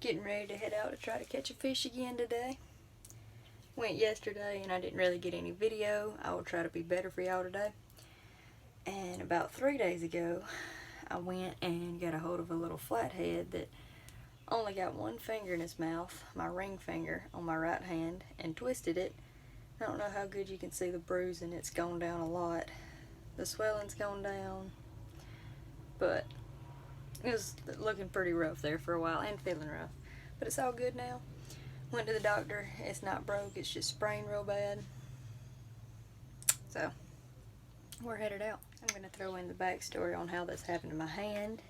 Getting ready to head out to try to catch a fish again today. Went yesterday and I didn't really get any video. I will try to be better for y'all today. And about 3 days ago, I went and got a hold of a little flathead that only got one finger in his mouth, my ring finger on my right hand, and twisted it. I don't know how good you can see the bruising. It's gone down a lot. The swelling's gone down, but it was looking pretty rough there for a while and feeling rough. But it's all good now. Went to the doctor. It's not broke, it's just sprained real bad. So, we're headed out. I'm going to throw in the backstory on how this happened to my hand.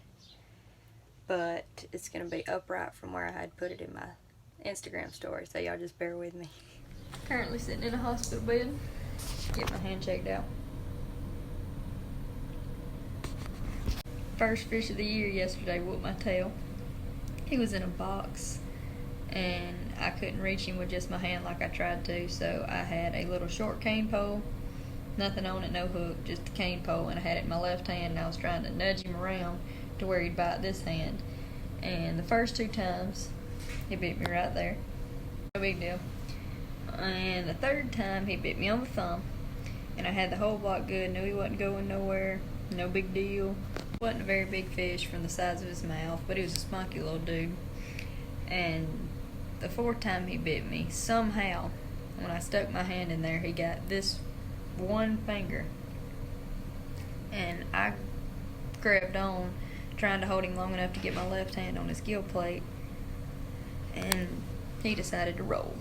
But it's going to be upright from where I had put it in my Instagram story. So y'all just bear with me. Currently sitting in a hospital bed. Get my hand checked out. First fish of the year yesterday whooped my tail. He was in a box and I couldn't reach him with just my hand like I tried to, so I had a little short cane pole, nothing on it, no hook, just a cane pole, and I had it in my left hand and I was trying to nudge him around to where he'd bite this hand. And the first 2 times he bit me right there, no big deal. And the 3rd time he bit me on the thumb, and I had the whole block good, knew he wasn't going nowhere, no big deal. Wasn't a very big fish from the size of his mouth, but he was a spunky little dude. And the 4th time he bit me, somehow when I stuck my hand in there, he got this one finger, and I grabbed on trying to hold him long enough to get my left hand on his gill plate, and he decided to roll,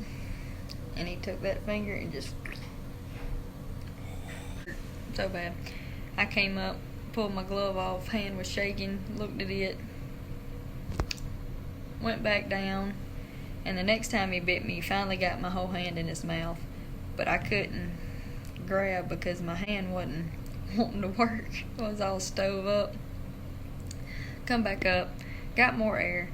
and he took that finger and just so bad. I came up, pulled my glove off, hand was shaking, looked at it, went back down, and the next time he bit me, he finally got my whole hand in his mouth, but I couldn't grab because my hand wasn't wanting to work. It was all stove up. Come back up, got more air,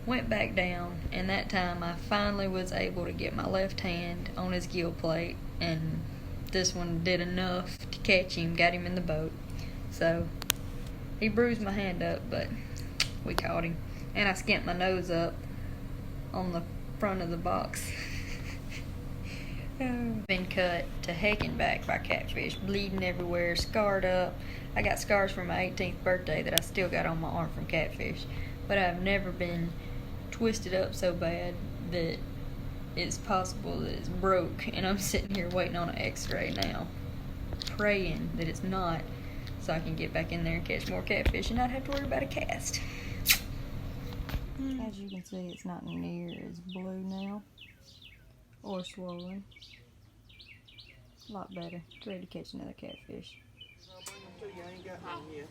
went back down, and that time I finally was able to get my left hand on his gill plate, and this one did enough to catch him, got him in the boat. So he bruised my hand up, but we caught him. And I skint my nose up on the front of the box. Been cut to heck and back by catfish, bleeding everywhere, scarred up. I got scars from my 18th birthday that I still got on my arm from catfish, but I've never been twisted up so bad that it's possible that it's broke, and I'm sitting here waiting on an x-ray now, praying that it's not, so I can get back in there and catch more catfish and not have to worry about a cast. As you can see, it's not near as blue now, or swollen. A lot better. It's ready to catch another catfish. I'll bring them to you. I ain't got none yet.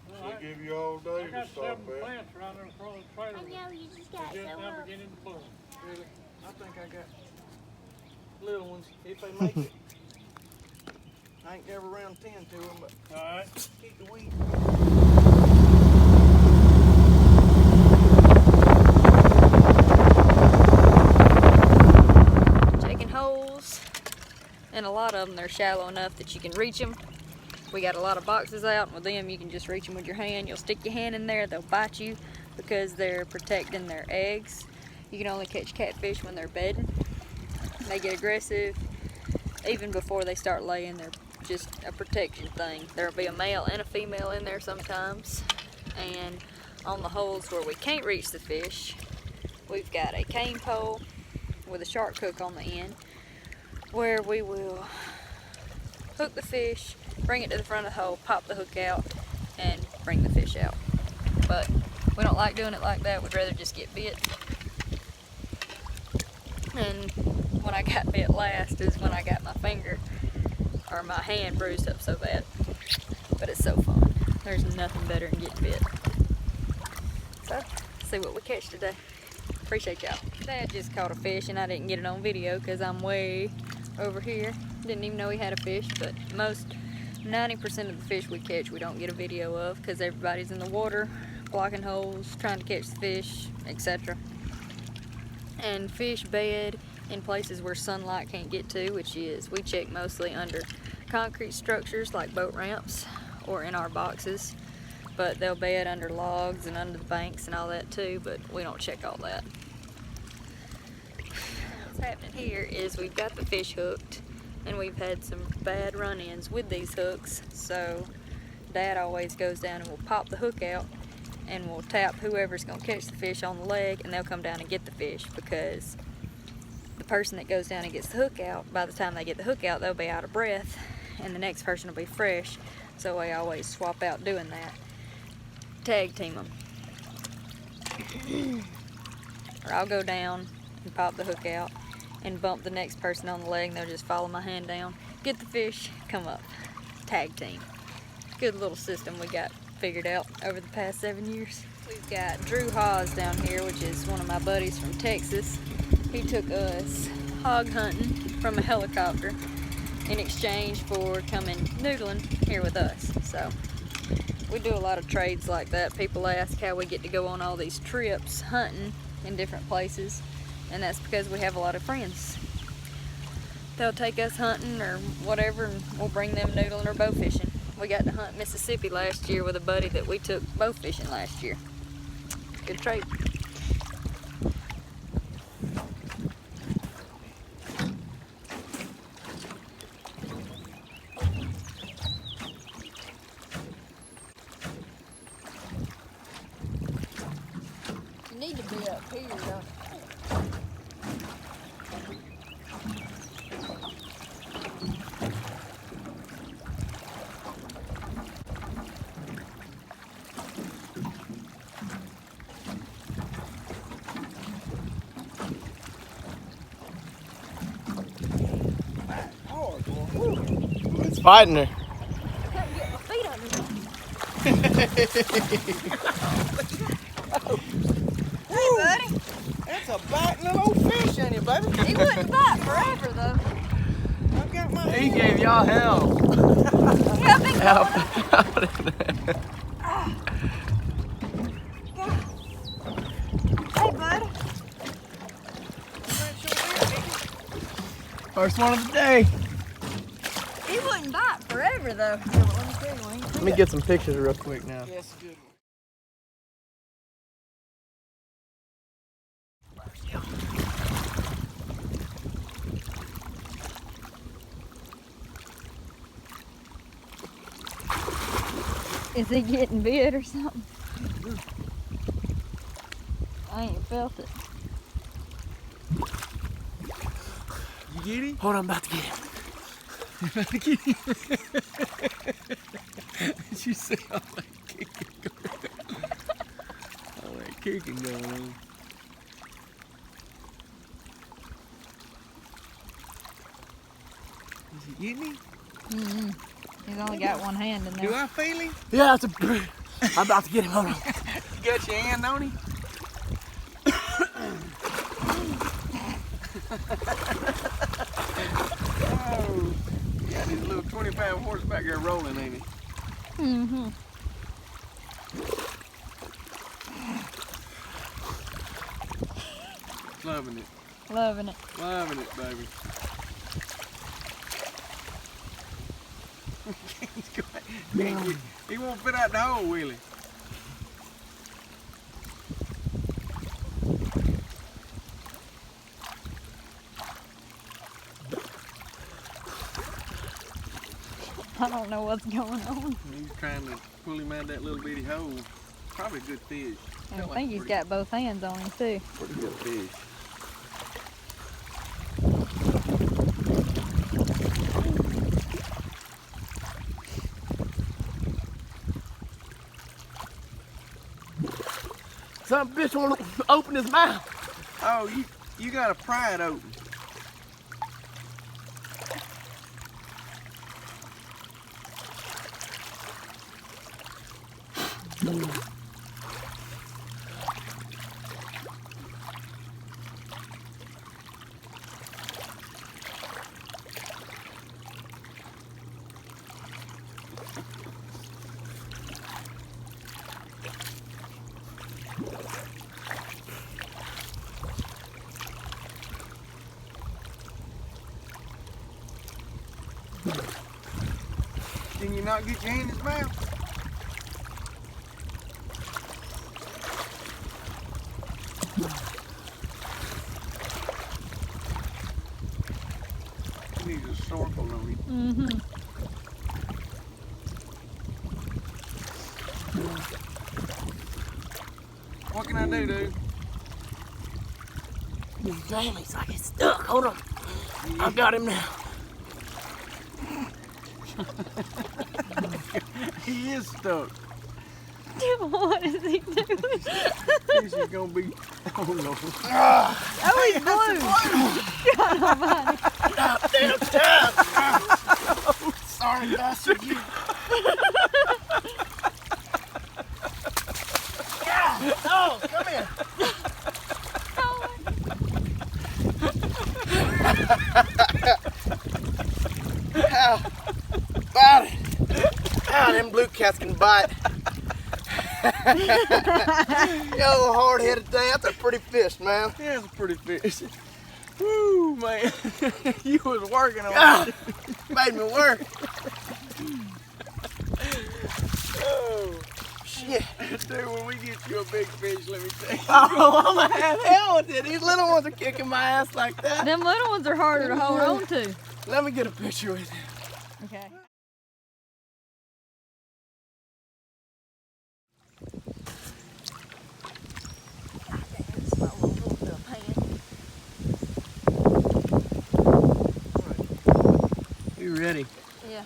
She'll give you all day I got to stop 7 at. plants around there across the trailer. I know, you just got Just so now up. beginning to bloom. Really? I think I got little ones, if they make it. I ain't never around 10 to them, but Alright. keep the weed. Checking holes, and a lot of them, they're shallow enough that you can reach them. We got a lot of boxes out, and with them you can just reach them with your hand. You'll stick your hand in there, they'll bite you because they're protecting their eggs. You can only catch catfish when they're bedding. They get aggressive even before they start laying. They're just a protection thing. There'll be a male and a female in there sometimes. And on the holes where we can't reach the fish, we've got a cane pole with a shark hook on the end, where we will hook the fish, bring it to the front of the hole, pop the hook out, and bring the fish out. But we don't like doing it like that. We'd rather just get bit. And when I got bit last is when I got my finger or my hand bruised up so bad. But it's so fun. There's nothing better than getting bit. So, let's see what we catch today. Appreciate y'all. Dad just caught a fish and I didn't get it on video because I'm way over here. Didn't even know he had a fish, but 90% of the fish we catch we don't get a video of because everybody's in the water, blocking holes, trying to catch the fish, etc. And fish bed in places where sunlight can't get to, which is, we check mostly under concrete structures like boat ramps or in our boxes. but they'll bed under logs and under the banks and all that too, but we don't check all that. What's happening here is we've got the fish hooked, and we've had some bad run-ins with these hooks, so Dad always goes down and will pop the hook out and we'll tap whoever's going to catch the fish on the leg, and they'll come down and get the fish, because the person that goes down and gets the hook out, by the time they get the hook out, they'll be out of breath and the next person will be fresh. So we always swap out doing that. Tag team them. Or I'll go down and pop the hook out and bump the next person on the leg, and they'll just follow my hand down, get the fish, come up. Tag team. Good little system we got figured out over the past 7 years. We've got Drew Haas down here, which is one of my buddies from Texas. He took us hog hunting from a helicopter in exchange for coming noodling here with us. So we do a lot of trades like that. People ask how we get to go on all these trips hunting in different places, and that's because we have a lot of friends. They'll take us hunting or whatever, and we'll bring them noodling or bow fishing. We got to hunt Mississippi last year with a buddy that we took bow fishing last year. Good trade. You need to be up here, don't you? It's fighting her. I couldn't get my feet under me. Hey, buddy. That's a biting little old fish in you, baby. He wouldn't bite forever, though. I've got my He hand. gave y'all hell. Yeah, I've been going Hey, buddy. First one of the day. He wouldn't bite forever, though. Let me get some pictures real quick now. Yes, good one. Is he getting bit or something? I ain't felt it. You get him? Hold on, I'm about to get him. You about to get him? Did you see all that kicking going on? All that kicking going on. Is he getting him? Mm-hmm. He's only got one hand in there. Do I feel him? Yeah, it's a. I'm about to get him. Hold on. You got your hand on him? Oh, you got his little 25 horse back there rolling, ain't he? Mm-hmm. Loving it. Loving it. Loving it, baby. He won't fit out the hole, will he? I don't know what's going on. He's trying to pull him out of that little bitty hole. Probably a good fish. I think he's got both hands on him too. Pretty good fish. Some bitch want to open his mouth. Oh, you gotta pry it open. Can you not get your hand in his mouth? needs a snorkel on him. Mm-hmm. What can I do, dude? Damn, he's like he's stuck. Hold on. I got him now. He is stuck. What is he doing? This is gonna be. Oh no. Oh, he's blue. God almighty. Damn time. Sorry, bastard. You. Oh, come here. Ow. Bite it. Ow, them blue cats can bite. Yo, hard-headed thing. That's a pretty fish, man. Yeah, it's a pretty fish. Woo, man. You was working on Ah, it. made me work. Oh, Shit. dude, when we get you a big fish, let me tell you. Oh, I'm gonna have hell with it. These little ones are kicking my ass like that. Them little ones are harder to hold on to. Let me get a picture with it. Okay. You ready? Yeah.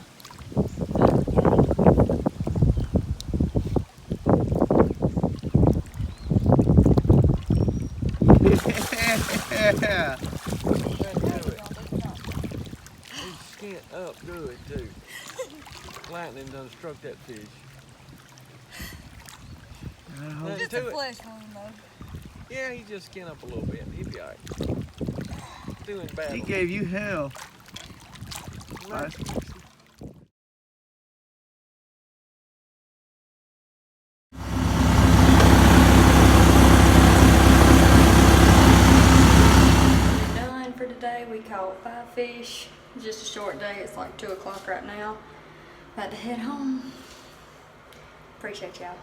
Yeah. He's skint up good too. Lightning done struck that fish. Just a flesh wound though. Yeah, he just skin up a little bit. He'll be alright. Doing bad. He gave you hell. Right. We're done for today. We caught 5 fish. Just a short day. It's like 2 o'clock right now. About to head home. Appreciate y'all.